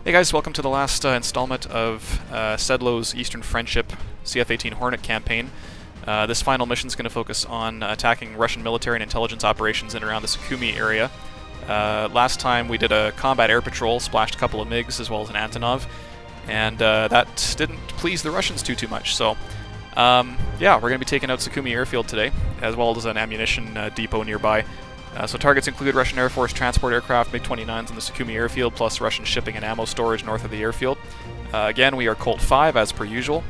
Hey guys, welcome to the last installment of Sedlo's Eastern Friendship CF-18 Hornet campaign. This final mission is going to focus on attacking Russian military and intelligence operations in and around the Sukhumi area. Last time we did a combat air patrol, splashed a couple of MiGs as well as an Antonov, and that didn't please the Russians too much. So, yeah, we're going to be taking out Sukhumi airfield today, as well as an ammunition depot nearby. So targets include Russian Air Force transport aircraft, MiG-29s in the Sukhumi airfield, plus Russian shipping and ammo storage north of the airfield. Again, we are Colt 5 as per usual,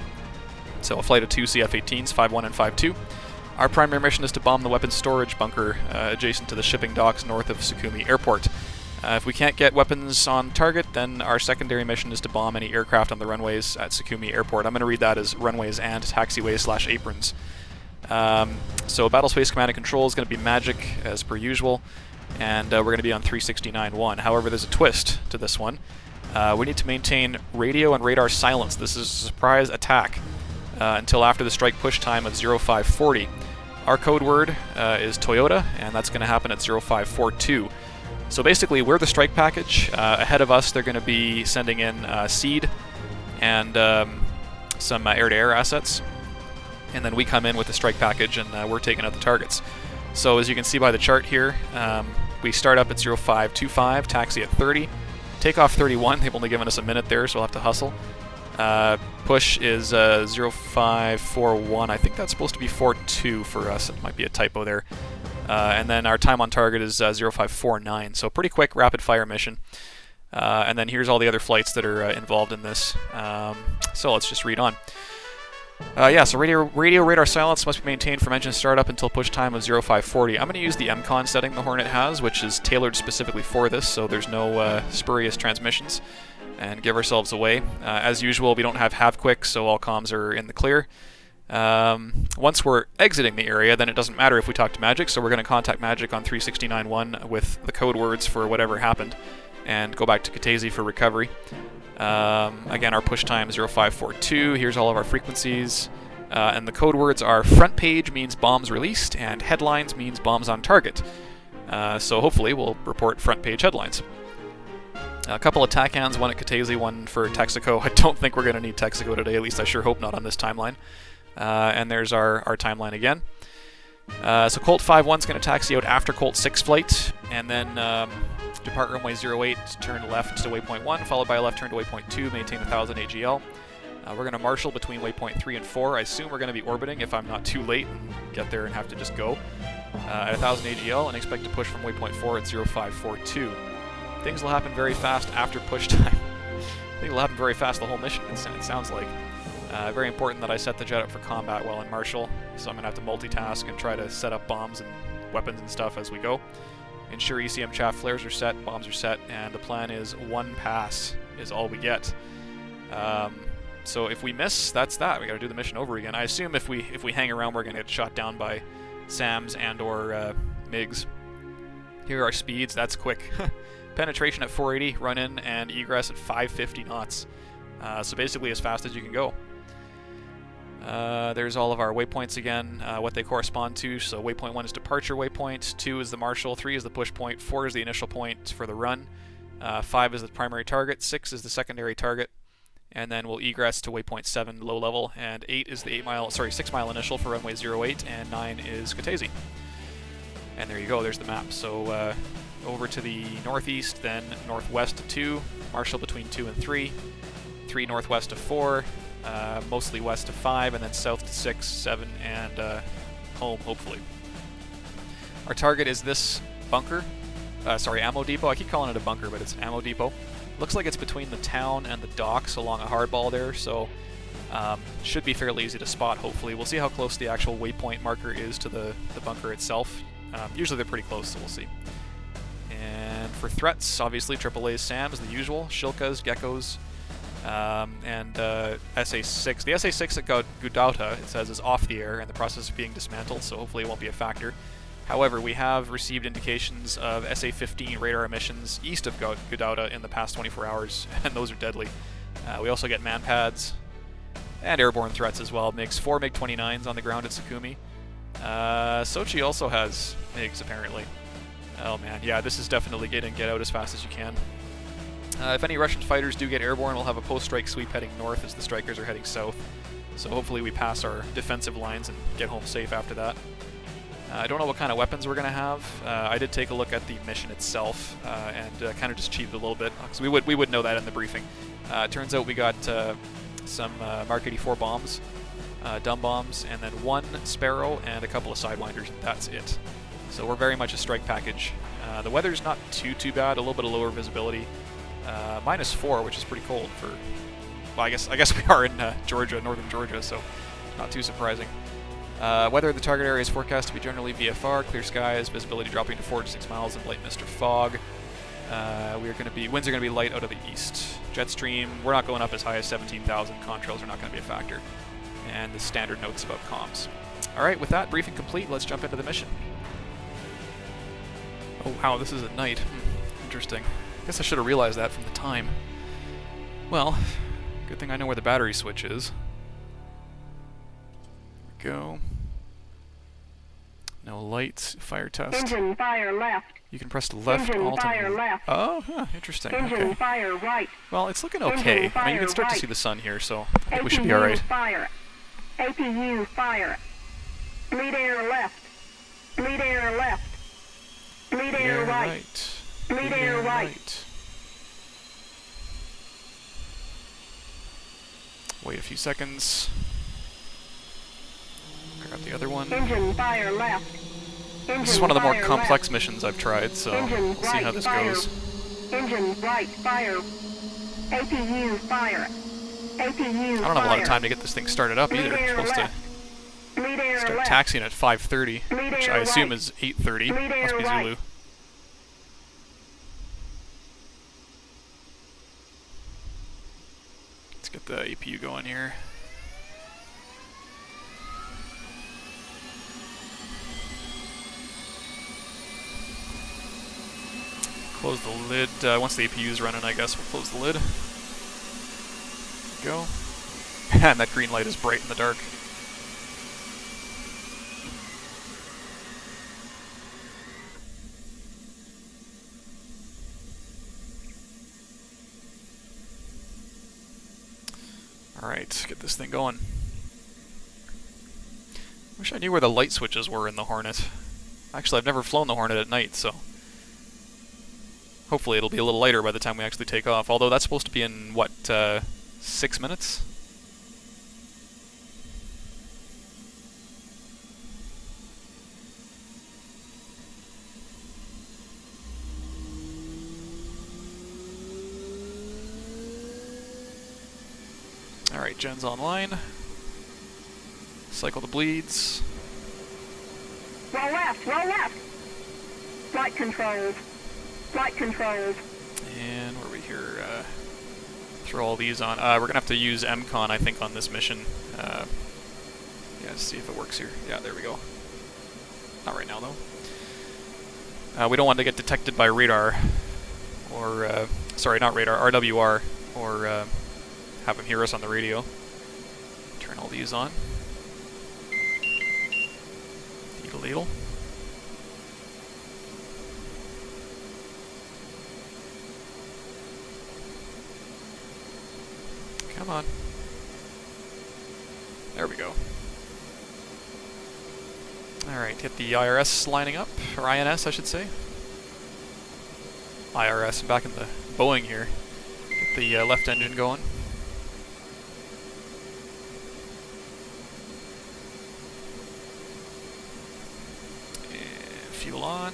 so a flight of two CF-18s, 5-1 and 5-2. Our primary mission is to bomb the weapons storage bunker adjacent to the shipping docks north of Sukhumi Airport. If we can't get weapons on target, then our secondary mission is to bomb any aircraft on the runways at Sukhumi Airport. I'm going to read that as runways and taxiways/aprons. So Battle Space Command and Control is going to be magic as per usual, and we're going to be on 369.1. However, there's a twist to this one. We need to maintain radio and radar silence. This is a surprise attack until after the strike push time of 0540. Our code word is Toyota, and that's going to happen at 0542. So basically, we're the strike package. Ahead of us, they're going to be sending in seed and some air-to-air assets. And then we come in with the strike package and we're taking out the targets. So as you can see by the chart here, we start up at 0525, taxi at 30, takeoff 31. They've only given us a minute there, so we'll have to hustle. Push is 0541. I think that's supposed to be 42 for us. It might be a typo there. And then our time on target is 0549. So pretty quick, rapid fire mission. And then here's all the other flights that are involved in this. So let's just read on. Yeah, so radio radar silence must be maintained from engine startup until push time of 0540. I'm going to use the MCON setting the Hornet has, which is tailored specifically for this, so there's no spurious transmissions, and give ourselves away. As usual, we don't have half-quick, so all comms are in the clear. Once we're exiting the area, then it doesn't matter if we talk to Magic, so we're going to contact Magic on 369.1 with the code words for whatever happened, and go back to Kataisi for recovery. Again, our push time is 0542. Here's all of our frequencies. And the code words are front page means bombs released, and headlines means bombs on target. So hopefully we'll report front page headlines. A couple of TACANs, one at Kataisi, one for Texaco. I don't think we're going to need Texaco today, at least I sure hope not on this timeline. And there's our timeline again. So Colt 5-1 is going to taxi out after Colt 6 flight, and then depart runway 08, turn left to waypoint 1, followed by a left turn to waypoint 2, maintain 1000 AGL. We're going to marshal between waypoint 3 and 4. I assume we're going to be orbiting if I'm not too late and get there and have to just go at 1000 AGL, and expect to push from waypoint 4 at 0542. Things will happen very fast after push time. Things will happen very fast the whole mission, it sounds like. Very important that I set the jet up for combat while in marshal, so I'm going to have to multitask and try to set up bombs and weapons and stuff as we go. Ensure ECM chaff flares are set, bombs are set, and the plan is one pass is all we get. So if we miss, that's that. We got to do the mission over again. I assume if we hang around, we're going to get shot down by SAMs and/or MiGs. Here are our speeds. That's quick. Penetration at 480, run in, and egress at 550 knots. So basically as fast as you can go. There's all of our waypoints again, what they correspond to. So waypoint 1 is departure waypoint, 2 is the marshal, 3 is the push point, 4 is the initial point for the run, 5 is the primary target, 6 is the secondary target, and then we'll egress to waypoint 7 low level, and 8 is the 6 mile initial for runway 08, and 9 is Kataisi. And there you go, there's the map. So over to the northeast, then northwest to 2, marshal between 2 and 3, 3 northwest to 4, mostly west to 5, and then south to 6, 7, and home, hopefully. Our target is this bunker. Ammo depot. I keep calling it a bunker, but it's an ammo depot. Looks like it's between the town and the docks along a hardball there, so should be fairly easy to spot, hopefully. We'll see how close the actual waypoint marker is to the bunker itself. Usually they're pretty close, so we'll see. And for threats, obviously AAA's SAMs, the usual. Shilkas, Geckos, and SA-6. The SA-6 at Gudauta, it says, is off the air and the process of being dismantled, so hopefully it won't be a factor. However, we have received indications of SA-15 radar emissions east of Gudauta in the past 24 hours, and those are deadly. We also get manpads and airborne threats as well. MiGs, 4 MiG-29s on the ground at Sukhumi. Sochi also has MiGs, apparently. Oh man, yeah, this is definitely get in, get out as fast as you can. If any Russian fighters do get airborne, we'll have a post-strike sweep heading north as the strikers are heading south. So hopefully we pass our defensive lines and get home safe after that. I don't know what kind of weapons we're going to have. I did take a look at the mission itself and kind of just cheated a little bit, because we would know that in the briefing. Turns out we got some Mark 84 bombs, dumb bombs, and then one Sparrow and a couple of Sidewinders, and that's it. So we're very much a strike package. The weather's not too bad, a little bit of lower visibility. -4, which is pretty cold for... Well, I guess we are in Georgia, northern Georgia, so not too surprising. Weather in the target area is forecast to be generally VFR, clear skies, visibility dropping to 4 to 6 miles, and light mist or fog. Winds are going to be light out of the east. Jet stream, we're not going up as high as 17,000. Contrails are not going to be a factor. And the standard notes about comms. Alright, with that, briefing complete, let's jump into the mission. Oh wow, this is at night. Interesting. Guess I should have realized that from the time. Well, good thing I know where the battery switch is. There we go. No lights. Fire test. Engine fire left. You can press the left Engine alt. fire left. Oh, huh, interesting. Engine Okay. fire right. Well, it's looking okay. Engine I mean, you can fire start to right. see the sun here, so I think we should be alright. Fire. APU fire. Bleed air left. Bleed air left. Bleed air right. Bleed air right. Wait a few seconds. Grab the other one. Engine fire left. Engine This is one of the more fire complex left. missions I've tried, so Engine we'll see right how this fire. goes. Engine right fire. APU fire. APU I don't have a lot of time to get this thing started up either. I'm supposed to Bleed air start left. taxiing at 5:30, Bleed which air I assume right. is 8:30. Bleed Must air be right. Zulu. Let's get the APU going here. Close the lid. Once the APU is running, I guess we'll close the lid. There we go. And that green light is bright in the dark. Alright, get this thing going. Wish I knew where the light switches were in the Hornet. Actually, I've never flown the Hornet at night, so hopefully it'll be a little lighter by the time we actually take off. Although that's supposed to be in, what, 6 minutes? Alright, gen's online. Cycle the bleeds. Roll left, roll left. Flight controls. Flight controls. And where are we here? Throw all these on. We're going to have to use MCON, I think, on this mission. Yeah, let's see if it works here. Yeah, there we go. Not right now, though. We don't want to get detected by radar. Or, sorry, not radar, RWR. Or have them hear us on the radio. Turn all these on. Needle ladle. Come on. There we go. Alright, get the IRS lining up, or INS I should say. IRS, I'm back in the Boeing here. Get the left engine going. And fuel on.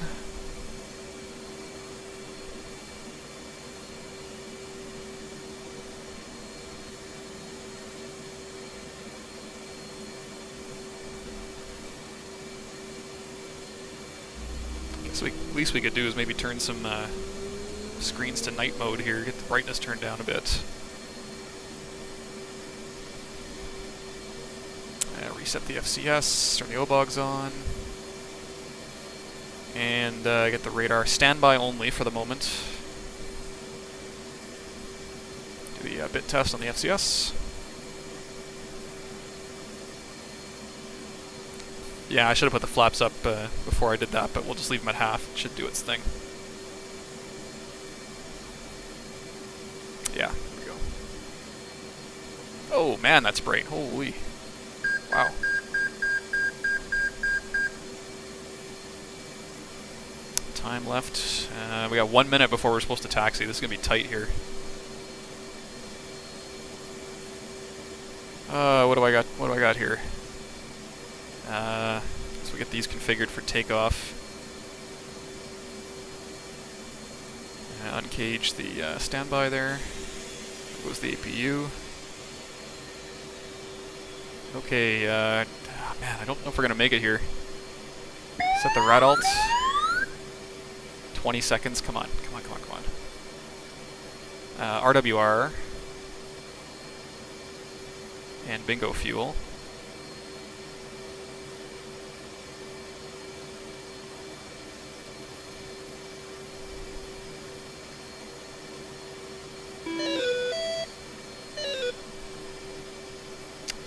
So least we could do is maybe turn some screens to night mode here, get the brightness turned down a bit. Reset the FCS, turn the OBOGs on. And get the radar standby only for the moment. Do the bit test on the FCS. Yeah, I should have put the flaps up before I did that, but we'll just leave them at half. It should do its thing. Yeah, there we go. Oh man, that's bright. Holy. Wow. Time left. We got 1 minute before we're supposed to taxi. This is going to be tight here. What do I got? What do I got here? So we get these configured for takeoff. Uncage the standby there. There goes the APU. Okay, man, I don't know if we're gonna make it here. Set the rad alt. 20 seconds. Come on, come on, come on, come on. RWR. And bingo fuel.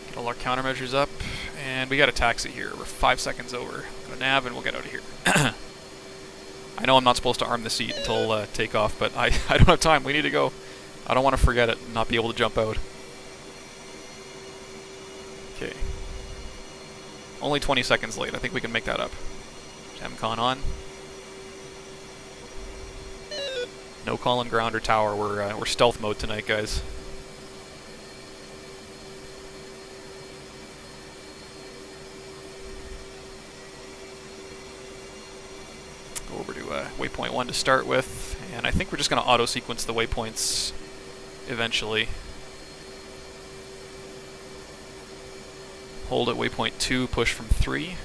Get all our countermeasures up, and we got a taxi here. We're 5 seconds over. Go to nav, and we'll get out of here. I know I'm not supposed to arm the seat until takeoff, but I don't have time. We need to go. I don't want to forget it and not be able to jump out. Okay. Only 20 seconds late. I think we can make that up. MCON on. No call in ground or tower. We're stealth mode tonight, guys. Go over to waypoint 1 to start with, and I think we're just going to auto-sequence the waypoints eventually. Hold at waypoint 2, push from 3.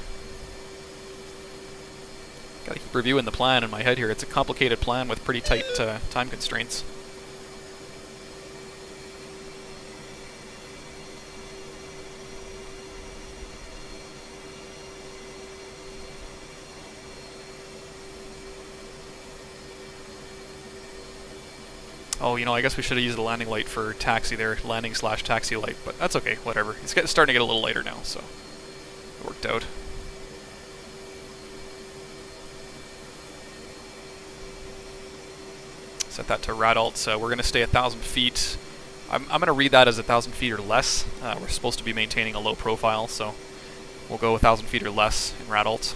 Gotta keep reviewing the plan in my head here. It's a complicated plan with pretty tight time constraints. Oh, you know, I guess we should have used the landing light for taxi there. Landing/taxi light, but that's okay, whatever. It's starting to get a little lighter now, so it worked out. Set that to rad alt, so we're going to stay 1,000 feet. I'm going to read that as 1,000 feet or less. We're supposed to be maintaining a low profile, so we'll go 1,000 feet or less in rad alt.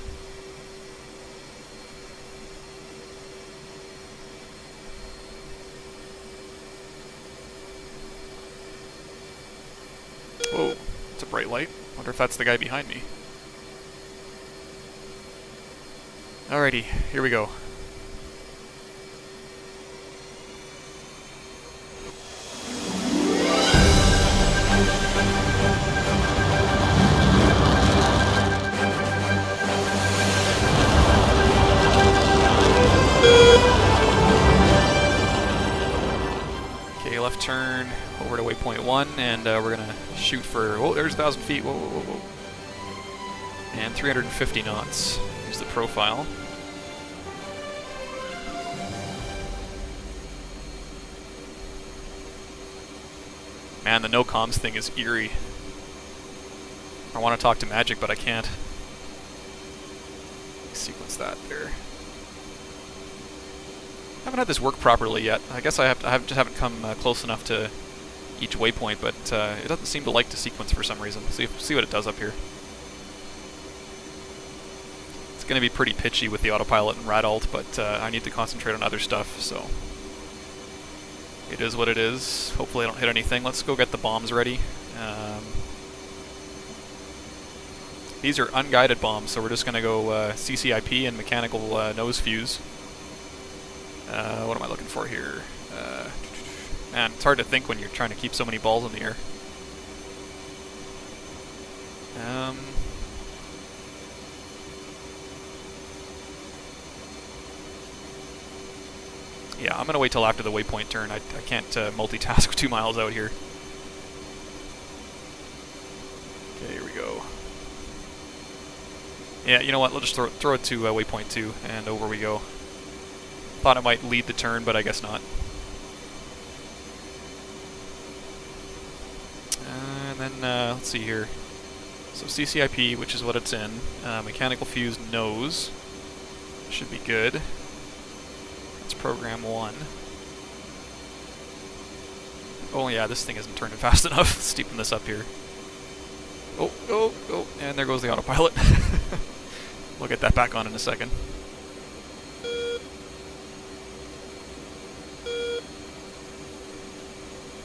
Whoa, it's a bright light. Wonder if that's the guy behind me. Alrighty, here we go. Okay, left turn over to waypoint 1, and we're gonna shoot for, oh, there's 1,000 feet, whoa, whoa, whoa, whoa. And 350 knots is the profile. Man, the no comms thing is eerie. I want to talk to Magic, but I can't. Sequence that there. I haven't had this work properly yet. I guess I just haven't come close enough to each waypoint, but it doesn't seem to like to sequence for some reason. See what it does up here. It's going to be pretty pitchy with the autopilot and rad alt, but I need to concentrate on other stuff, so it is what it is. Hopefully I don't hit anything. Let's go get the bombs ready. These are unguided bombs, so we're just going to go CCIP and mechanical nose fuse. What am I looking for here? Man, it's hard to think when you're trying to keep so many balls in the air. Yeah, I'm going to wait till after the waypoint turn. I can't multitask 2 miles out here. Okay, here we go. Yeah, you know what? Let's just throw it to waypoint 2, and over we go. Thought it might lead the turn, but I guess not. And then, let's see here. So CCIP, which is what it's in. Mechanical fuse nose. Should be good. Let's program 1. Oh yeah, this thing isn't turning fast enough. Steepen this up here. Oh, oh, oh, and there goes the autopilot. We'll get that back on in a second.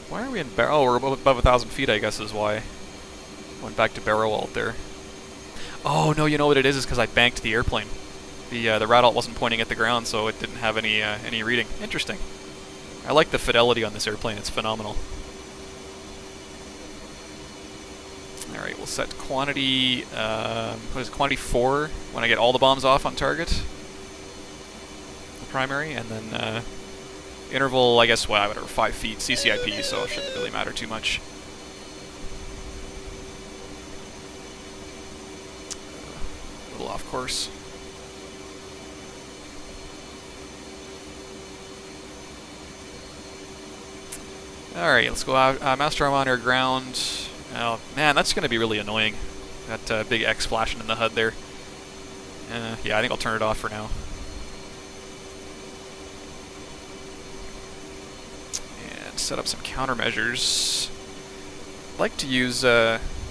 Why are we in barrel? Oh, we're above 1,000 feet, I guess is why. Went back to barrel alt there. Oh no, you know what it is because I banked the airplane. The rad alt wasn't pointing at the ground, so it didn't have any reading. Interesting. I like the fidelity on this airplane, it's phenomenal. Alright, we'll set quantity, what is it, quantity 4 when I get all the bombs off on target. The primary, and then interval, I guess, well, whatever, 5 feet, CCIP, so it shouldn't really matter too much. A little off course. Alright, let's go out. Master arm on air ground. Oh, man, that's going to be really annoying. That big X flashing in the HUD there. Yeah, I think I'll turn it off for now. And set up some countermeasures. I'd like to use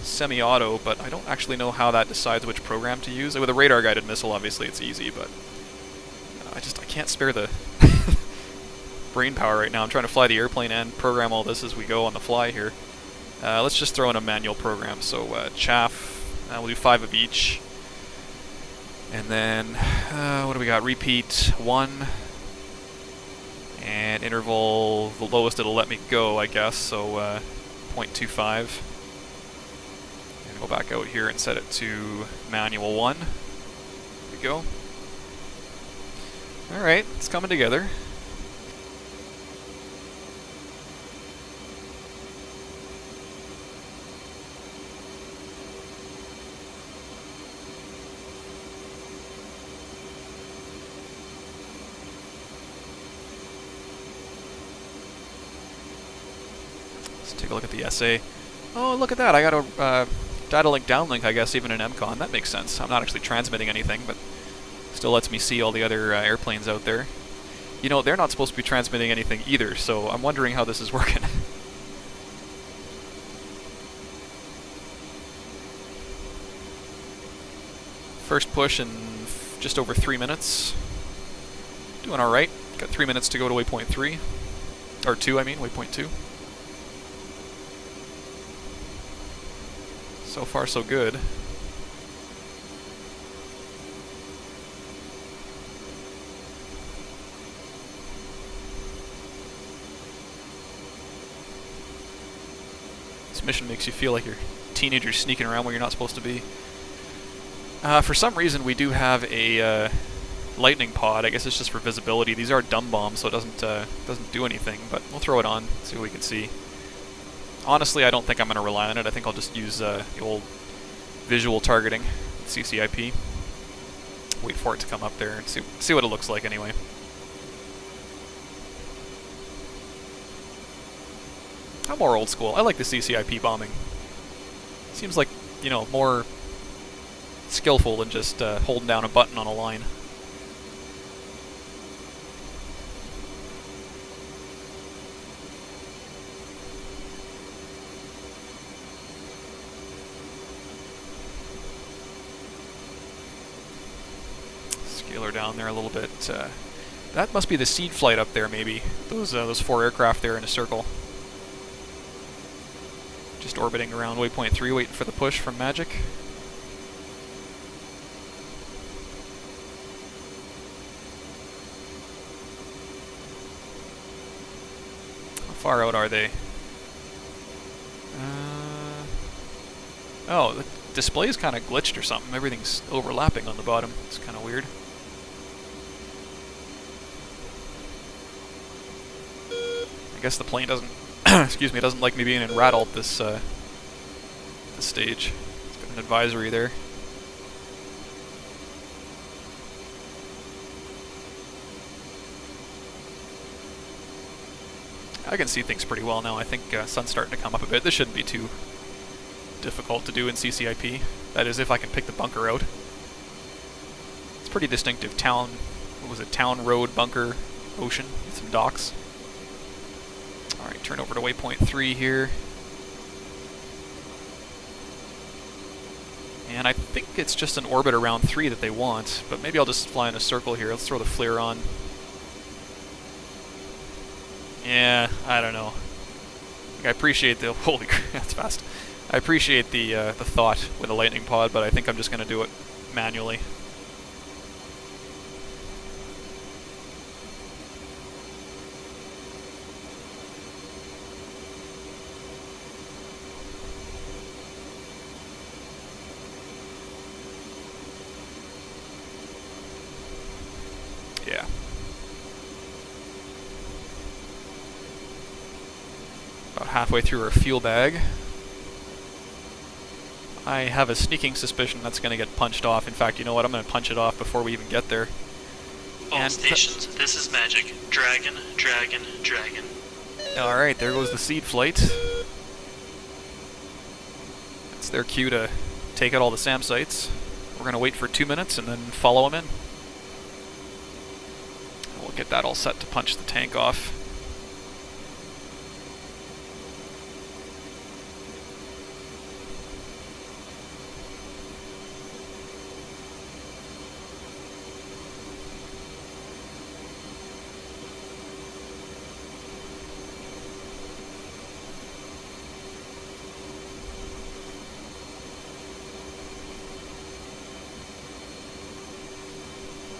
semi-auto, but I don't actually know how that decides which program to use. With a radar-guided missile, obviously, it's easy, but I can't spare the brain power right now. I'm trying to fly the airplane and program all this as we go on the fly here. Let's just throw in a manual program. So chaff, we'll do 5 of each. And then, what do we got? Repeat 1. And interval, the lowest it'll let me go, I guess, so 0.25. And go back out here and set it to manual 1. There we go. Alright, it's coming together. Take a look at the SA. Oh, look at that. I got a data link downlink, I guess, even in MCON. That makes sense. I'm not actually transmitting anything, but still lets me see all the other airplanes out there. You know, they're not supposed to be transmitting anything either, so I'm wondering how this is working. First push in just over 3 minutes. Doing alright. Got 3 minutes to go to waypoint 3. Or 2, I mean, waypoint 2. So far, so good. This mission makes you feel like you're teenagers sneaking around where you're not supposed to be. For some reason, we do have a lightning pod. I guess it's just for visibility. These are dumb bombs, so it doesn't do anything. But we'll throw it on, see what we can see. Honestly, I don't think I'm going to rely on it. I think I'll just use the old visual targeting, CCIP. Wait for it to come up there and see what it looks like anyway. I'm more old school. I like the CCIP bombing. Seems like, you know, more skillful than just holding down a button on a line. Scale her down there a little bit. That must be the seed flight up there, maybe. Those 4 aircraft there in a circle. Just orbiting around waypoint 3, waiting for the push from Magic. How far out are they? Oh, the display's kind of glitched or something. Everything's overlapping on the bottom. It's kind of weird. I guess the plane doesn't, excuse me, doesn't like me being in rad alt this stage. It's got an advisory there. I can see things pretty well now. I think sun's starting to come up a bit. This shouldn't be too difficult to do in CCIP. That is, if I can pick the bunker out. It's pretty distinctive. Town, what was it? Town, road, bunker, ocean, some docks. Alright, turn over to waypoint 3 here. And I think it's just an orbit around 3 that they want, but maybe I'll just fly in a circle here. Let's throw the FLIR on. Yeah, I don't know. I appreciate the... Holy crap, that's fast. I appreciate the thought with a lightning pod, but I think I'm just going to do it manually. Yeah. About halfway through our fuel bag. I have a sneaking suspicion that's going to get punched off. In fact, you know what? I'm going to punch it off before we even get there. All stations, this is Magic. Dragon, dragon, dragon. Alright, there goes the seed flight. It's their cue to take out all the SAM sites. We're going to wait for 2 minutes and then follow them in. We'll get that all set to punch the tank off.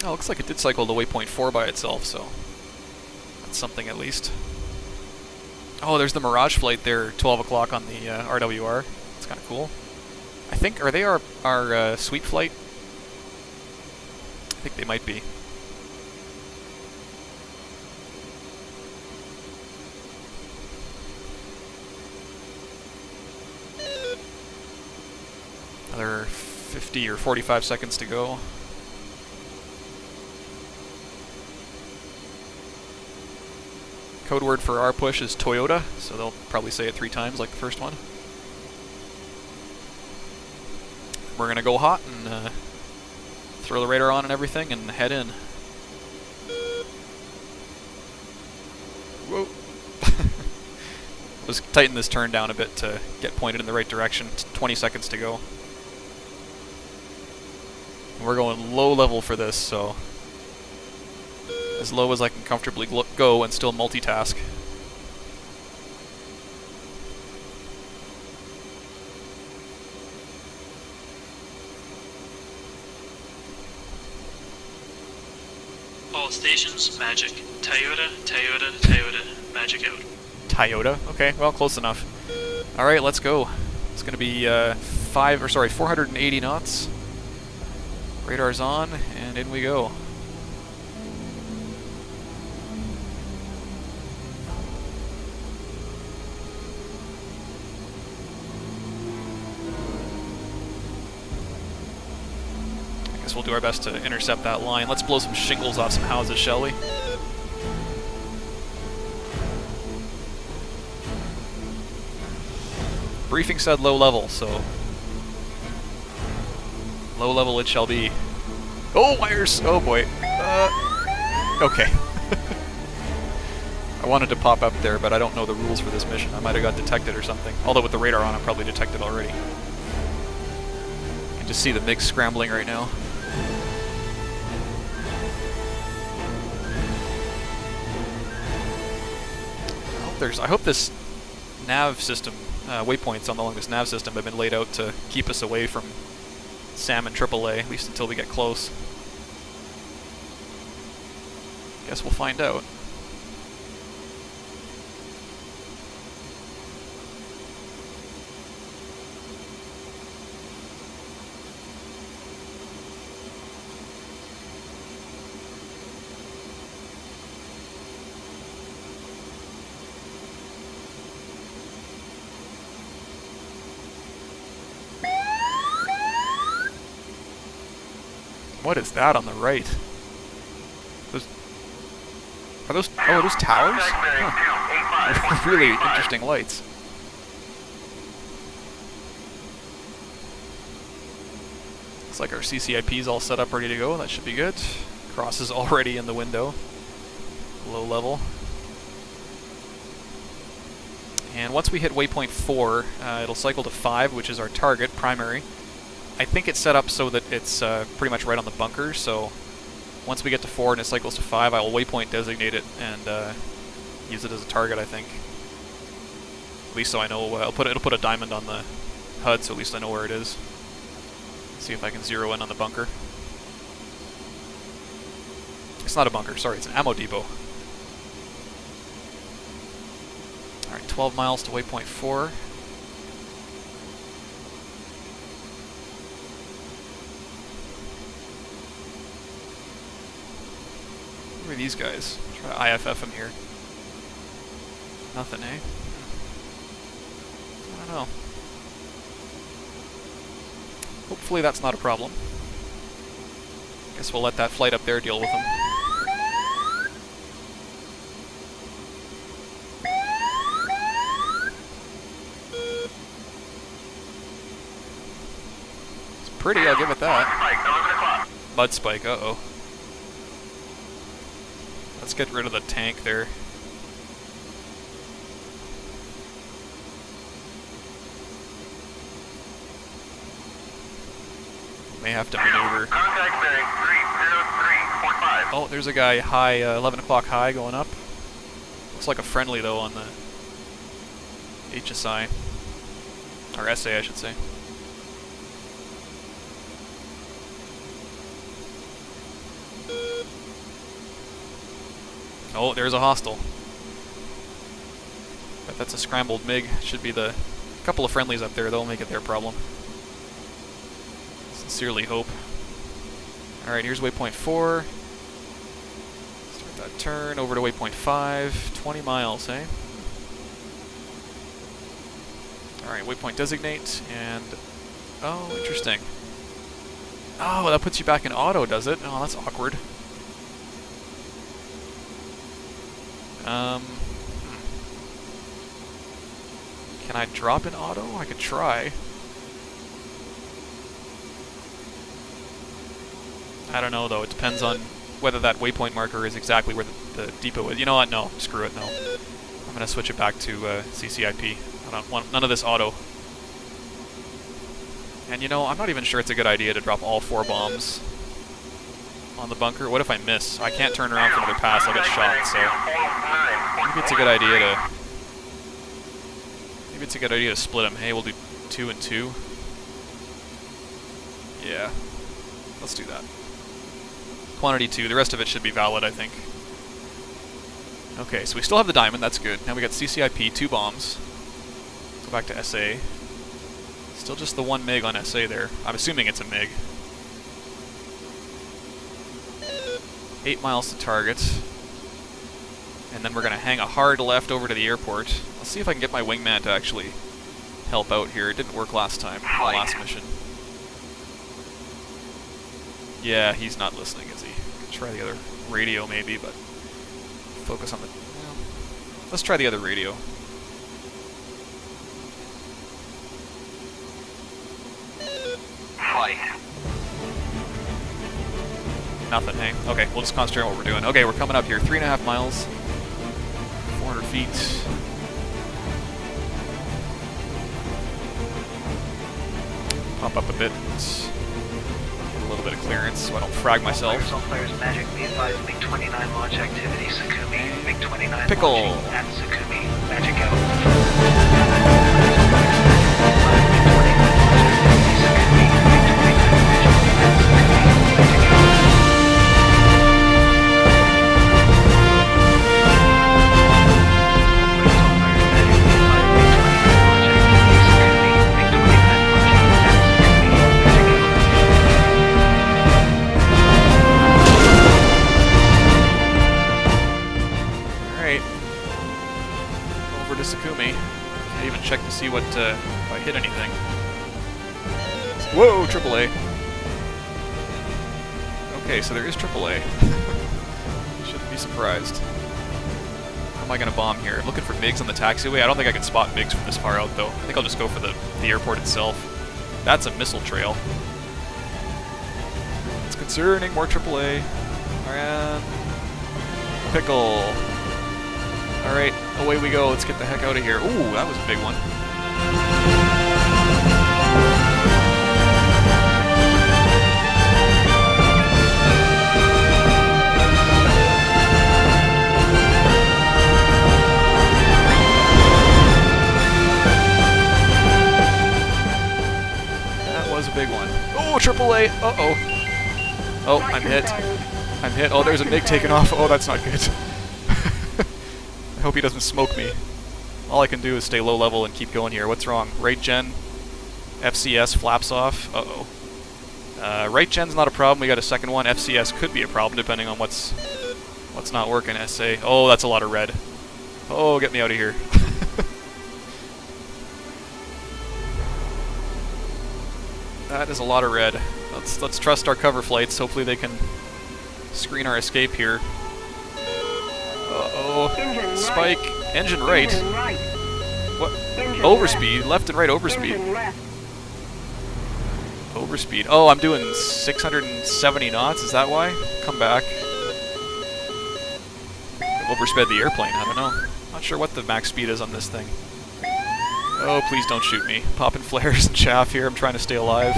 Oh, looks like it did cycle to waypoint 4 by itself, so that's something at least. Oh, there's the Mirage flight there, 12 o'clock on the RWR. That's kind of cool. I think, are they our sweep flight? I think they might be. Another 50 or 45 seconds to go. Code word for our push is Toyota, so they'll probably say it 3 times like the first one. We're going to go hot and throw the radar on and everything and head in. Whoa. Let's tighten this turn down a bit to get pointed in the right direction. It's 20 seconds to go. We're going low level for this, so as low as I can comfortably go and still multitask. All stations, Magic. Toyota, Toyota, Toyota, Magic out. Toyota? Okay, well, close enough. Alright, let's go. It's going to be 480 knots. Radar's on, and in we go. We'll do our best to intercept that line. Let's blow some shingles off some houses, shall we? Briefing said low level, so low level it shall be. Oh, wires! Oh boy. Okay. I wanted to pop up there, but I don't know the rules for this mission. I might have got detected or something. Although with the radar on, I'm probably detected already. You can just see the MiG scrambling right now. I hope this nav system, waypoints along this nav system have been laid out to keep us away from SAM and AAA, at least until we get close. Guess we'll find out. What is that on the right? Are those towers? Huh. Really interesting lights. Looks like our CCIP is all set up, ready to go. That should be good. Cross is already in the window. Low level. And once we hit waypoint 4, it'll cycle to 5, which is our target, primary. I think it's set up so that it's pretty much right on the bunker, so once we get to 4 and it cycles to 5, I will waypoint designate it and use it as a target, I think. At least so I know, it'll put a diamond on the HUD, so at least I know where it is. See if I can zero in on the bunker. It's not a bunker, sorry, it's an ammo depot. Alright, 12 miles to waypoint 4. Who are these guys? Try to IFF them here. Nothing, eh? I don't know. Hopefully that's not a problem. Guess we'll let that flight up there deal with them. It's pretty, I'll give it that. Mud spike, uh-oh. Let's get rid of the tank there. May have to maneuver. Contact bearing 303.5. Oh, there's a guy high, 11 o'clock high going up. Looks like a friendly though on the HSI. Or SA, I should say. Oh, there's a hostile. But that's a scrambled MiG. Should be the couple of friendlies up there. They'll make it their problem. Sincerely hope. Alright, here's waypoint 4. Start that turn over to waypoint 5. 20 miles, eh? Alright, waypoint designate, and... oh, interesting. Oh, that puts you back in auto, does it? Oh, that's awkward. Can I drop in auto? I could try. I don't know though, it depends on whether that waypoint marker is exactly where the depot is. You know what, no, screw it, no. I'm gonna switch it back to CCIP. I don't want none of this auto. And you know, I'm not even sure it's a good idea to drop all 4 bombs on the bunker. What if I miss? I can't turn around for another pass, I'll get shot, so maybe it's a good idea to... maybe it's a good idea to split them. Hey, we'll do 2 and 2. Yeah, let's do that. Quantity 2, the rest of it should be valid, I think. Okay, so we still have the diamond, that's good. Now we got CCIP, 2 bombs. Go back to SA. Still just the 1 MiG on SA there. I'm assuming it's a MiG. 8 miles to target. And then we're going to hang a hard left over to the airport. Let's see if I can get my wingman to actually help out here. It didn't work last time, the last mission. Yeah, he's not listening, is he? Could try the other radio maybe, but focus on the... well, let's try the other radio. Flight. Nothing, hey? Okay, we'll just concentrate on what we're doing. Okay, we're coming up here. 3.5 miles. 400 feet. Pop up a bit. Get a little bit of clearance so I don't frag myself. All players, Magic, be advised, MiG-29 launch activity, Sukhumi, MiG-29 Pickle. launching at Sukhumi, Magic out. Over to Sukhumi. Can't even check to see what if I hit anything. Whoa, AAA. Okay, so there is AAA. Shouldn't be surprised. How am I going to bomb here? I'm looking for MiGs on the taxiway. I don't think I can spot MiGs from this far out, though. I think I'll just go for the airport itself. That's a missile trail. It's concerning. More AAA. And... Pickle. Alright, away we go. Let's get the heck out of here. Ooh, that was a big one. That was a big one. Oh, AAA! Uh-oh. Oh, I'm hit. I'm hit. Oh, there's a MiG taking off. Oh, that's not good. I hope he doesn't smoke me. All I can do is stay low level and keep going here. What's wrong? Right gen, FCS flaps off. Uh-oh. Right gen's not a problem. We got a second one. FCS could be a problem depending on what's not working. SA. Oh, that's a lot of red. Oh, get me out of here. That is a lot of red. Let's trust our cover flights. Hopefully they can screen our escape here. Uh-oh. Spike. Engine right. What? Overspeed. Left and right overspeed. Overspeed. Oh, I'm doing 670 knots. Is that why? Come back. Oversped the airplane. I don't know. Not sure what the max speed is on this thing. Oh, please don't shoot me. Popping flares and chaff here. I'm trying to stay alive.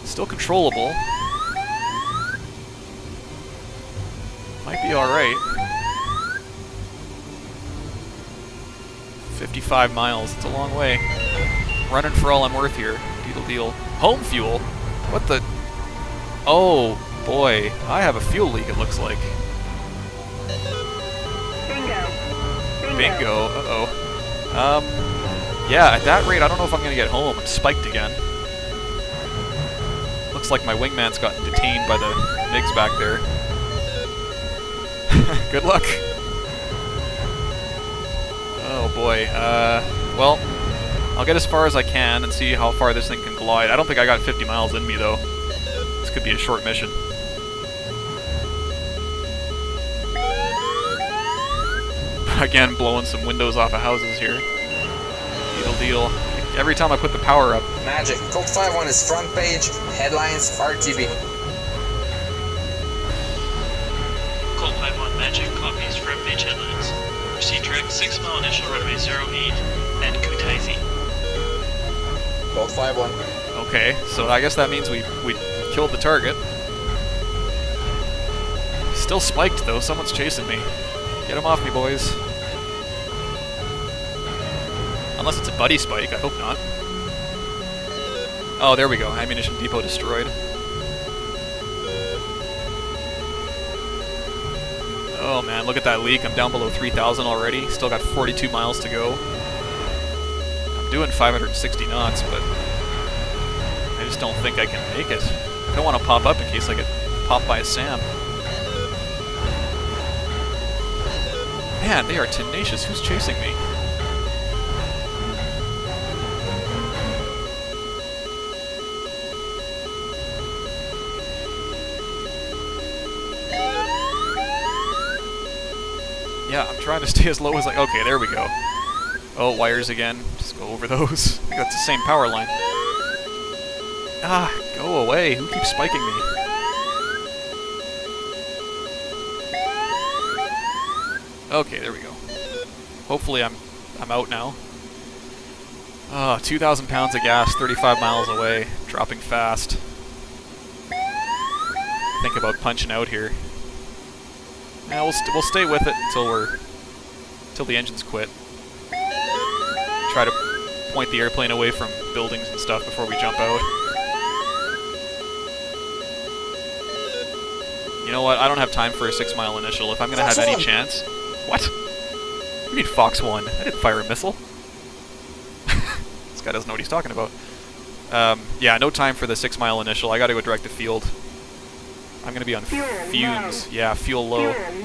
Still controllable. Might be alright. 55 miles. It's a long way. Running for all I'm worth here. Deedle deal. Home fuel? What the? Oh, boy. I have a fuel leak, it looks like. Bingo. Uh-oh. Yeah, at that rate, I don't know if I'm going to get home. I'm spiked again. Looks like my wingman's gotten detained by the MiGs back there. Good luck. Oh boy. Well, I'll get as far as I can and see how far this thing can glide. I don't think I got 50 miles in me though. This could be a short mission. Again, blowing some windows off of houses here. Deedle deal. Every time I put the power up. Magic. Colt 5-1 is front page. Headlines RTB. Colt 5-1 Magic copies front page headlines. Proceed direct 6 mile initial runway 08 at Kutaisi. Colt 5-1. Okay, so I guess that means we killed the target. Still spiked though. Someone's chasing me. Get him off me, boys. Unless it's a buddy spike, I hope not. Oh, there we go. Ammunition depot destroyed. Oh man, look at that leak. I'm down below 3,000 already. Still got 42 miles to go. I'm doing 560 knots, but I just don't think I can make it. I don't want to pop up in case I get popped by a SAM. Man, they are tenacious. Who's chasing me? Yeah, I'm trying to stay as low as I... Okay, there we go. Oh, wires again. Just go over those. I think that's the same power line. Ah, go away. Who keeps spiking me? Okay, there we go. Hopefully I'm out now. 2,000 pounds of gas, 35 miles away, dropping fast. Think about punching out here. Yeah, we'll stay with it until the engines quit. Try to point the airplane away from buildings and stuff before we jump out. You know what? I don't have time for a 6 mile initial. If I'm gonna have any chance. What? You mean Fox 1? I didn't fire a missile. This guy doesn't know what he's talking about. Yeah, no time for the 6 mile initial. I gotta go direct to field. I'm gonna be on fumes. Yeah, fuel low. I'm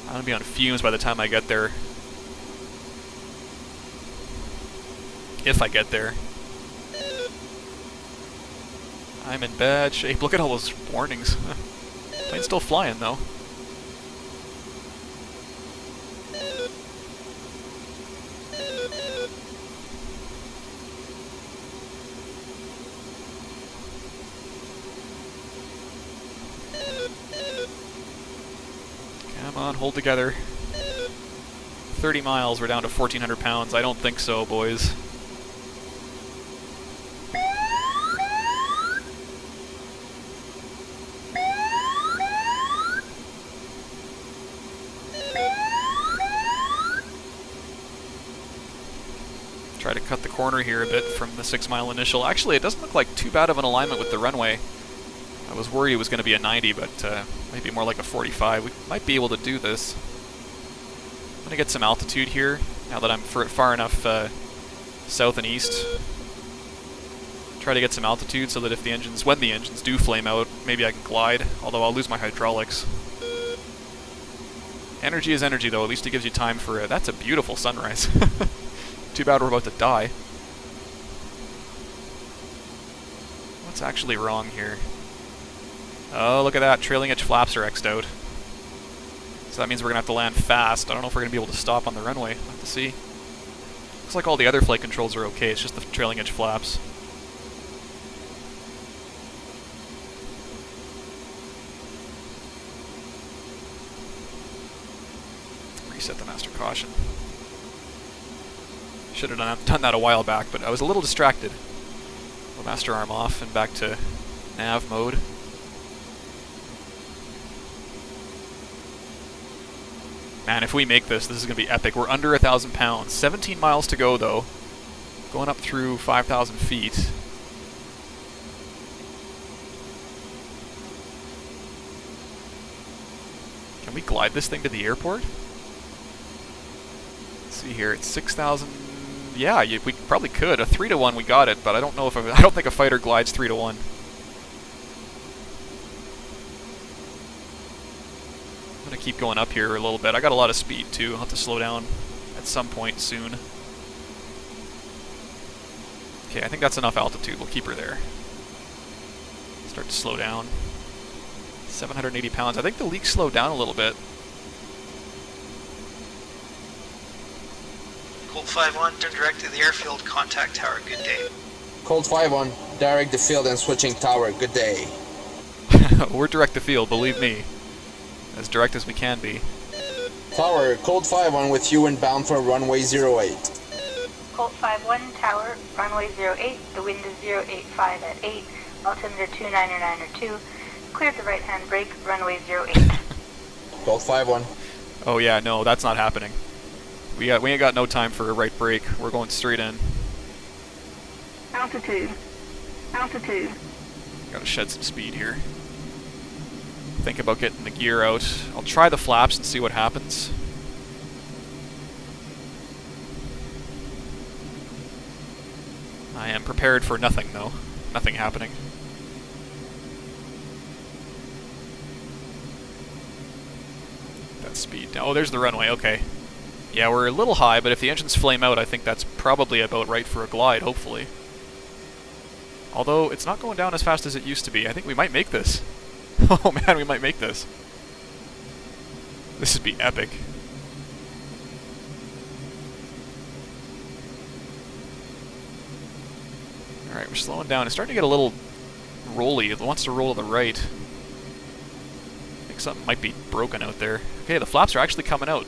gonna be on fumes by the time I get there. If I get there. I'm in bad shape. Look at all those warnings. Plane's still flying though. on, hold together. 30 miles, we're down to 1,400 pounds. I don't think so, boys. Try to cut the corner here a bit from the 6-mile initial. Actually, it doesn't look like too bad of an alignment with the runway. I was worried it was going to be a 90, but maybe more like a 45. We might be able to do this. I'm going to get some altitude here, now that I'm far enough south and east. Try to get some altitude so that if the engines, when the engines do flame out, maybe I can glide, although I'll lose my hydraulics. Energy is energy, though. At least it gives you time for it. That's a beautiful sunrise. Too bad we're about to die. What's actually wrong here? Oh, look at that. Trailing edge flaps are X'd out. So that means we're going to have to land fast. I don't know if we're going to be able to stop on the runway. We'll have to see. Looks like all the other flight controls are okay. It's just the trailing edge flaps. Reset the master caution. Should have done that a while back, but I was a little distracted. The master arm off and back to nav mode. Man, if we make this, this is going to be epic. We're under 1,000 pounds. 17 miles to go, though. Going up through 5,000 feet. Can we glide this thing to the airport? Let's see here. It's 6,000. Yeah, we probably could. A 3-to-1, we got it, but I don't know if I don't think a fighter glides 3-to-1. I'm gonna keep going up here a little bit. I got a lot of speed too. I'll have to slow down at some point soon. Okay, I think that's enough altitude. We'll keep her there. Start to slow down. 780 pounds. I think the leak slowed down a little bit. Colt 5-1, turn direct to the airfield, contact tower, good day. Colt 5-1, direct the field and switching tower, good day. We're direct to field, believe me. As direct as we can be. Tower, Colt 5-1 with you inbound for runway 08. Colt 5-1, tower, runway 08, the wind is 085 at 8, altimeter 299er2, cleared the right-hand brake, runway 08. Colt 5-1. Oh yeah, no, that's not happening. We ain't got no time for a right brake. We're going straight in. Altitude. Altitude. Gotta shed some speed here. Think about getting the gear out. I'll try the flaps and see what happens. I am prepared for nothing, though. Nothing happening. That speed. Oh, there's the runway. Okay. Yeah, we're a little high, but if the engines flame out, I think that's probably about right for a glide, hopefully. Although, it's not going down as fast as it used to be. I think we might make this. Oh man, we might make this. This would be epic. Alright, we're slowing down. It's starting to get a little rolly. It wants to roll to the right. I think something might be broken out there. Okay, the flaps are actually coming out.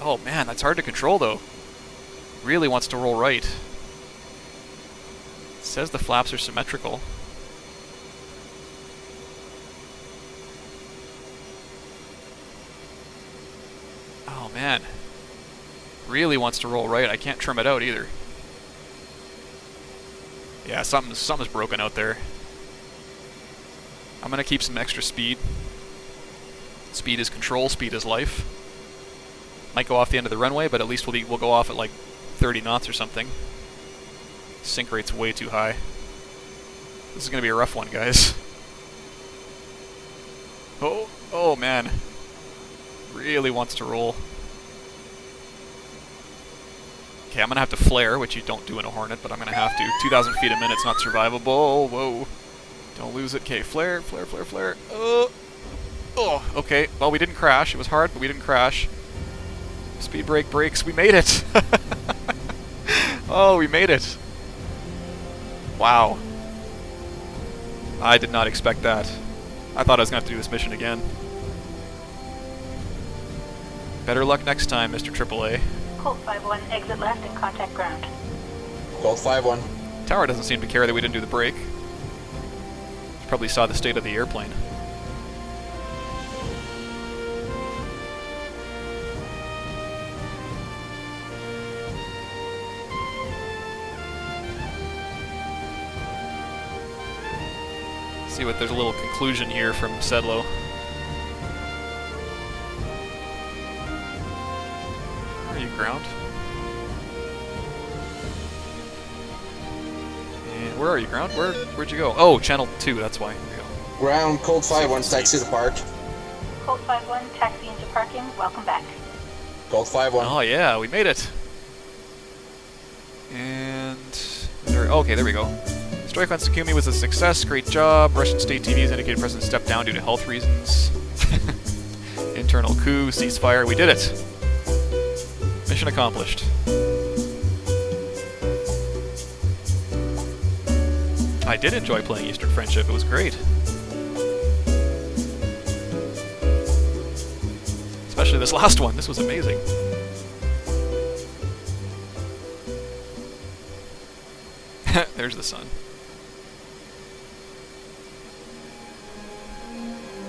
Oh man, that's hard to control though. Really wants to roll right. It says the flaps are symmetrical. Oh man. Really wants to roll right. I can't trim it out either. Yeah, something's broken out there. I'm gonna keep some extra speed. Speed is control, speed is life. Might go off the end of the runway, but at least we'll go off at like 30 knots or something. Sink rate's way too high. This is gonna be a rough one, guys. Oh man. Really wants to roll. Okay, I'm gonna have to flare, which you don't do in a Hornet, but I'm gonna have to. 2,000 feet a minute's not survivable. Whoa. Don't lose it. Okay, flare, flare, flare, flare. Oh, okay. Well, we didn't crash. It was hard, but we didn't crash. Speed brake brakes. We made it. Oh, we made it. Wow. I did not expect that. I thought I was going to have to do this mission again. Better luck next time, Mr. AAA. Colt 5-1, exit left and contact ground. Colt 5-1. Tower doesn't seem to care that we didn't do the break. Probably saw the state of the airplane. See what there's a little conclusion here from Sedlo. Where are you, ground? And where are you, ground? Where'd you go? Oh, channel 2, that's why. Here we go. Ground, Colt 5-1, taxi to park. Colt 5-1, taxi into parking. Welcome back. Colt 5-1. Oh yeah, we made it. And okay, there we go. Strike on Sukhumi was a success. Great job. Russian state TV has indicated President stepped down due to health reasons. Internal coup, ceasefire. We did it. Mission accomplished. I did enjoy playing Eastern Friendship. It was great. Especially this last one. This was amazing. There's the sun.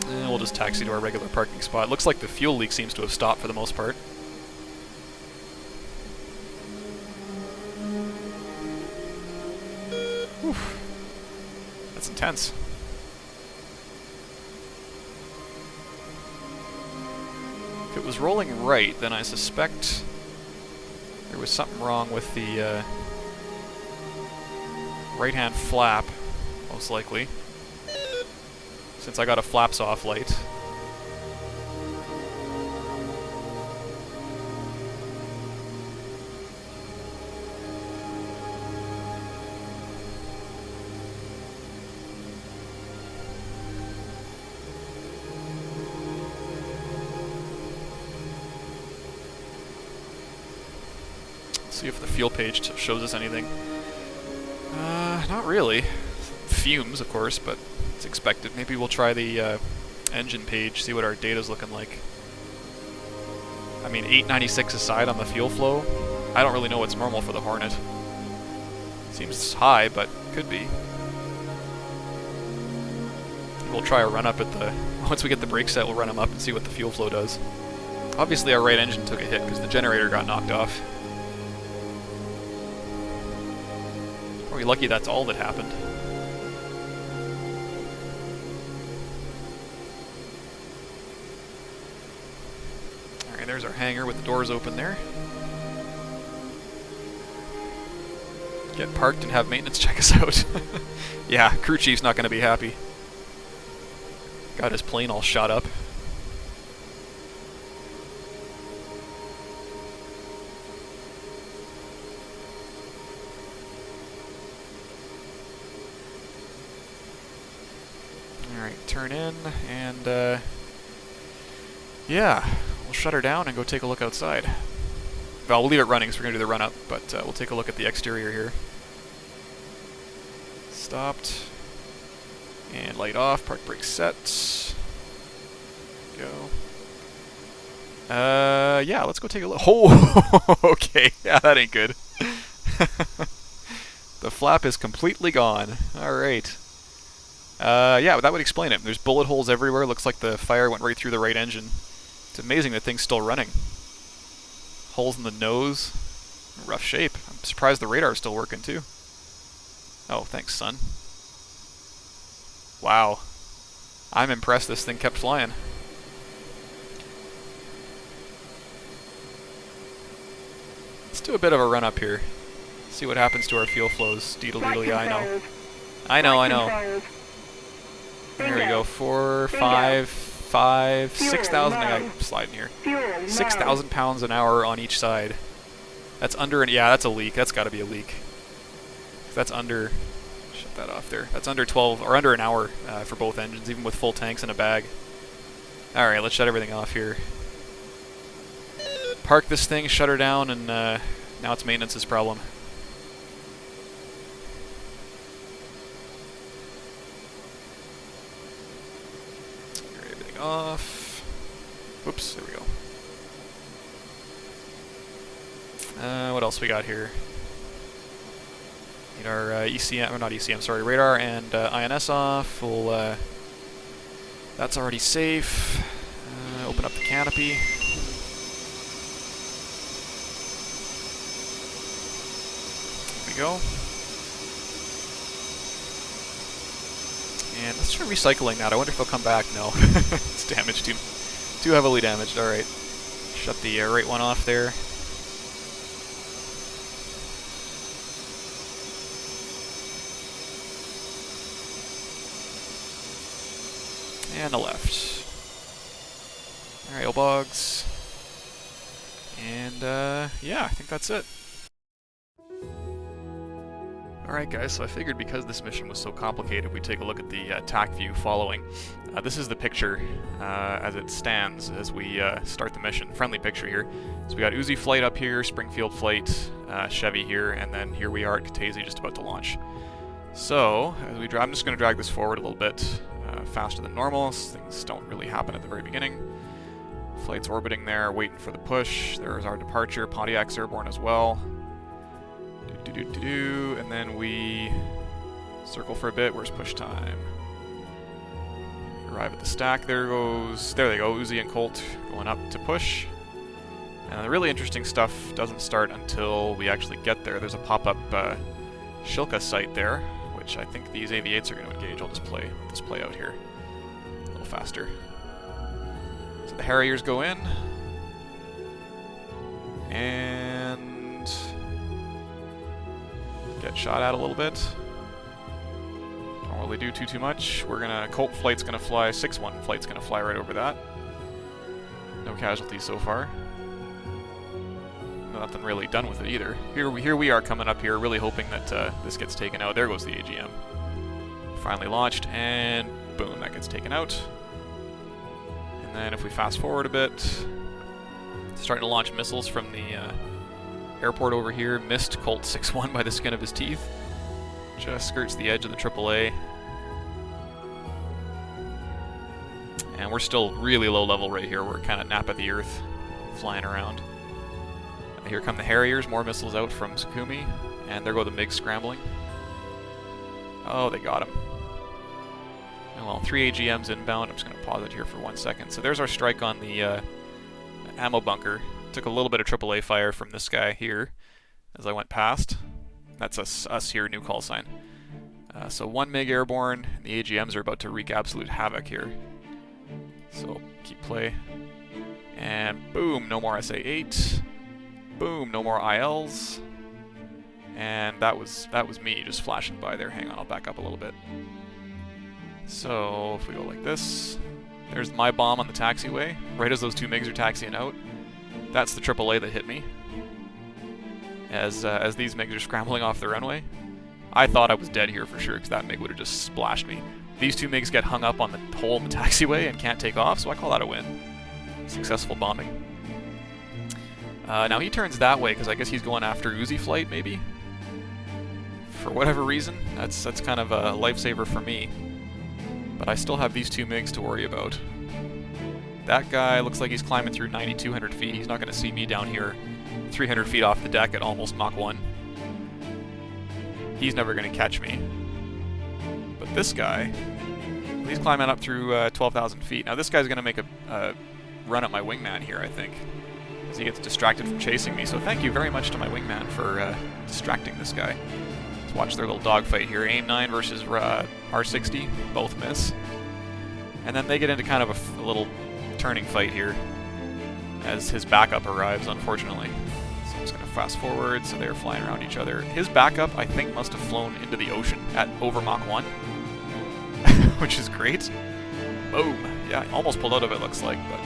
And we'll just taxi to our regular parking spot. Looks like the fuel leak seems to have stopped for the most part. Oof. That's intense. If it was rolling right, then I suspect there was something wrong with the right-hand flap, most likely, since I got a flaps off light. See if the fuel page shows us anything. Not really. Fumes, of course, but it's expected. Maybe we'll try the engine page, see what our data's looking like. I mean, 896 aside on the fuel flow, I don't really know what's normal for the Hornet. Seems high, but could be. We'll try a run up at the... Once we get the brake set, we'll run them up and see what the fuel flow does. Obviously our right engine took a hit because the generator got knocked off. Are we lucky that's all that happened? Alright, there's our hangar with the doors open there. Get parked and have maintenance check us out. Yeah, crew chief's not going to be happy. Got his plane all shot up. Alright, turn in, and yeah, we'll shut her down and go take a look outside. Well, we'll leave it running, so we're going to do the run-up, but we'll take a look at the exterior here. Stopped. And light off, park brake set. Go. Yeah, let's go take a look. Oh, okay, yeah, that ain't good. The flap is completely gone. Alright. Yeah, that would explain it. There's bullet holes everywhere. Looks like the fire went right through the right engine. It's amazing that thing's still running. Holes in the nose. Rough shape. I'm surprised the radar's still working too. Oh, thanks, son. Wow. I'm impressed this thing kept flying. Let's do a bit of a run up here. See what happens to our fuel flows. Deedle-deedle, yeah, I know. There we go. 4, 5, 6,000. I gotta slide in here. 6,000 pounds an hour on each side. That's under, yeah, that's a leak. That's got to be a leak. That's under, shut that off there. That's under 12, or under an hour for both engines, even with full tanks in a bag. Alright, let's shut everything off here. Park this thing, shut her down, and now it's maintenance's problem. Everything off. Whoops, there we go. What else we got here? Need our ECM, or not ECM, sorry, radar and INS off. We'll, that's already safe. Open up the canopy. There we go. And let's try recycling that. I wonder if it'll come back. No. It's damaged, too heavily damaged. Alright. Shut the right one off there. And the left. Alright, Obogs. And, yeah, I think that's it. Alright guys, so I figured because this mission was so complicated, we'd take a look at the TacView following. This is the picture as it stands as we start the mission. Friendly picture here. So we got Uzi flight up here, Springfield flight, Chevy here, and then here we are at Katese just about to launch. So, as we drive, I'm just going to drag this forward a little bit faster than normal. Things don't really happen at the very beginning. Flight's orbiting there, waiting for the push. There's our departure. Pontiac's airborne as well. And then we circle for a bit. Where's push time? Arrive at the stack. There they go. Uzi and Colt going up to push. And the really interesting stuff doesn't start until we actually get there. There's a pop-up Shilka site there, which I think these AV-8s are going to engage. I'll just play out here a little faster. So the Harriers go in, and get shot at a little bit. Don't really do too much. Colt flight's gonna fly, 6-1 flight's gonna fly right over that. No casualties so far. Nothing really done with it either. Here we are coming up here, really hoping that this gets taken out. There goes the AGM. Finally launched, and boom, that gets taken out. And then if we fast forward a bit, starting to launch missiles from the airport over here. Missed Colt 6-1 by the skin of his teeth. Just skirts the edge of the AAA. And we're still really low level right here. We're kind of nap of the earth, flying around. Here come the Harriers, more missiles out from Sukhumi, and there go the MiGs scrambling. Oh, they got him. Oh, well, 3 AGMs inbound. I'm just going to pause it here for 1 second. So there's our strike on the ammo bunker. Took a little bit of AAA fire from this guy here as I went past. That's us here, new call sign. So 1 MiG airborne, and the AGMs are about to wreak absolute havoc here. So keep play. And boom, no more SA-8. Boom, no more ILs. And that was me just flashing by there. Hang on, I'll back up a little bit. So if we go like this, there's my bomb on the taxiway, right as those 2 MiGs are taxiing out. That's the AAA that hit me. As these MiGs are scrambling off the runway. I thought I was dead here for sure, because that MiG would have just splashed me. These 2 MiGs get hung up on the hole in the taxiway and can't take off, so I call that a win. Successful bombing. Now he turns that way, because I guess he's going after Uzi flight, maybe? For whatever reason. That's kind of a lifesaver for me. But I still have these 2 MiGs to worry about. That guy looks like he's climbing through 9,200 feet. He's not going to see me down here 300 feet off the deck at almost Mach 1. He's never going to catch me. But this guy, he's climbing up through 12,000 feet. Now this guy's going to make a run at my wingman here, I think, as he gets distracted from chasing me. So thank you very much to my wingman for distracting this guy. Let's watch their little dogfight here. AIM-9 versus R60, both miss. And then they get into kind of a little turning fight here as his backup arrives, unfortunately. So I'm just going to fast forward, so they're flying around each other. His backup, I think, must have flown into the ocean at over Mach 1, which is great. Boom. Yeah, almost pulled out of it, looks like, but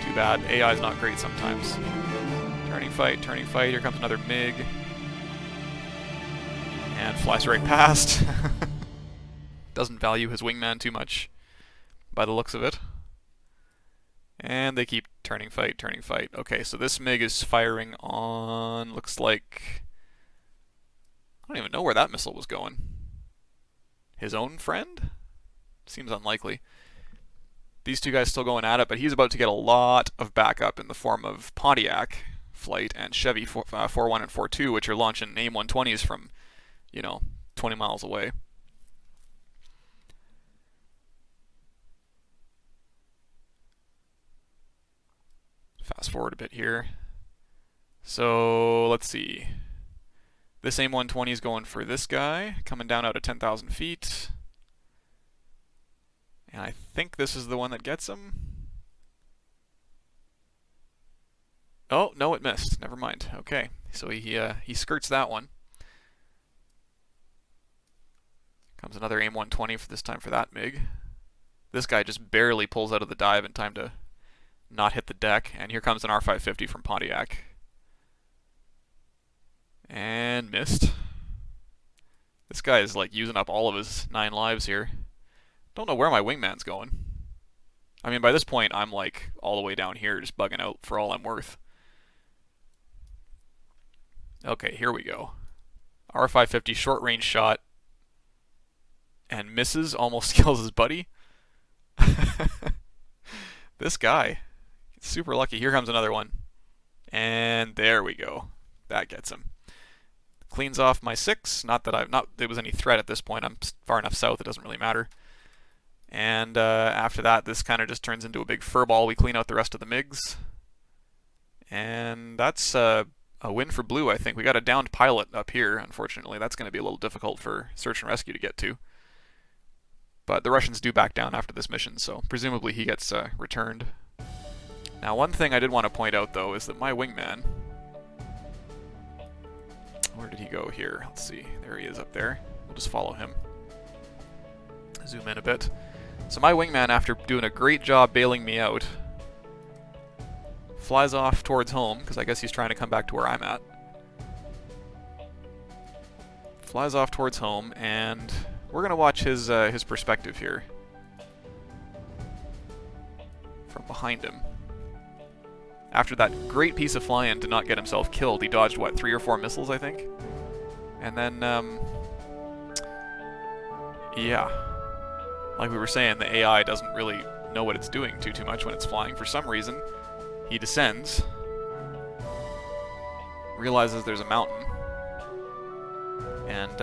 too bad. AI is not great sometimes. Turning fight, turning fight. Here comes another MiG. And flies right past. Doesn't value his wingman too much, by the looks of it. And they keep turning fight, turning fight. Okay, so this MiG is firing on, looks like, I don't even know where that missile was going. His own friend? Seems unlikely. These 2 guys still going at it, but he's about to get a lot of backup in the form of Pontiac flight, and Chevy 41 and 42, which are launching AIM-120s from, 20 miles away. Fast forward a bit here. So let's see. This AIM-120 is going for this guy, coming down out of 10,000 feet. And I think this is the one that gets him. Oh, no, it missed. Never mind. Okay, so he skirts that one. Comes another AIM-120 for this time for that MiG. This guy just barely pulls out of the dive in time to not hit the deck. And here comes an R550 from Pontiac. And missed. This guy is like using up all of his 9 lives here. Don't know where my wingman's going. I mean, by this point, I'm like all the way down here just bugging out for all I'm worth. Okay, here we go. R550 short range shot. And misses, almost kills his buddy. This guy. Super lucky. Here comes another one. And there we go. That gets him. Cleans off my 6. Not that there was any threat at this point. I'm far enough south, it doesn't really matter. And after that, this kind of just turns into a big furball. We clean out the rest of the MiGs. And that's a win for Blue, I think. We got a downed pilot up here, unfortunately. That's going to be a little difficult for search and rescue to get to. But the Russians do back down after this mission, so presumably he gets returned. Now, one thing I did want to point out, though, is that my wingman... Where did he go here? Let's see. There he is up there. We'll just follow him. Zoom in a bit. So my wingman, after doing a great job bailing me out, flies off towards home, because I guess he's trying to come back to where I'm at. Flies off towards home, and we're going to watch his perspective here. From behind him. After that great piece of flying to not get himself killed, he dodged, what, 3 or 4 missiles, I think? And then, yeah. Like we were saying, the AI doesn't really know what it's doing too much when it's flying. For some reason, he descends, realizes there's a mountain, and,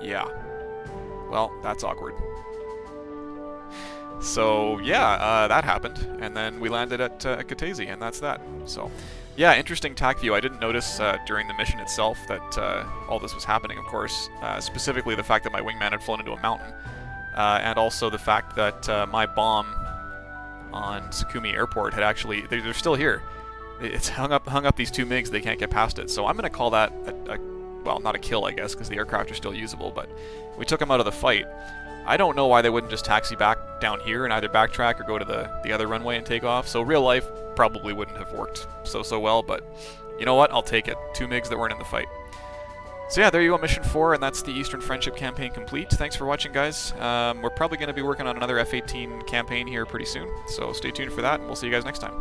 yeah. Well, that's awkward. So, yeah, that happened, and then we landed at Kutaisi, and that's that. So, yeah, interesting TacView. I didn't notice during the mission itself that all this was happening, of course, specifically the fact that my wingman had flown into a mountain, and also the fact that my bomb on Sukhumi Airport had actually, they're still here. It's hung up these 2 MiGs, they can't get past it. So I'm going to call that, well, not a kill, I guess, because the aircraft are still usable, but we took them out of the fight. I don't know why they wouldn't just taxi back down here and either backtrack or go to the other runway and take off. So real life probably wouldn't have worked so well, but you know what? I'll take it. 2 MiGs that weren't in the fight. So yeah, there you go, Mission 4, and that's the Eastern Friendship campaign complete. Thanks for watching, guys. We're probably going to be working on another F-18 campaign here pretty soon, so stay tuned for that, and we'll see you guys next time.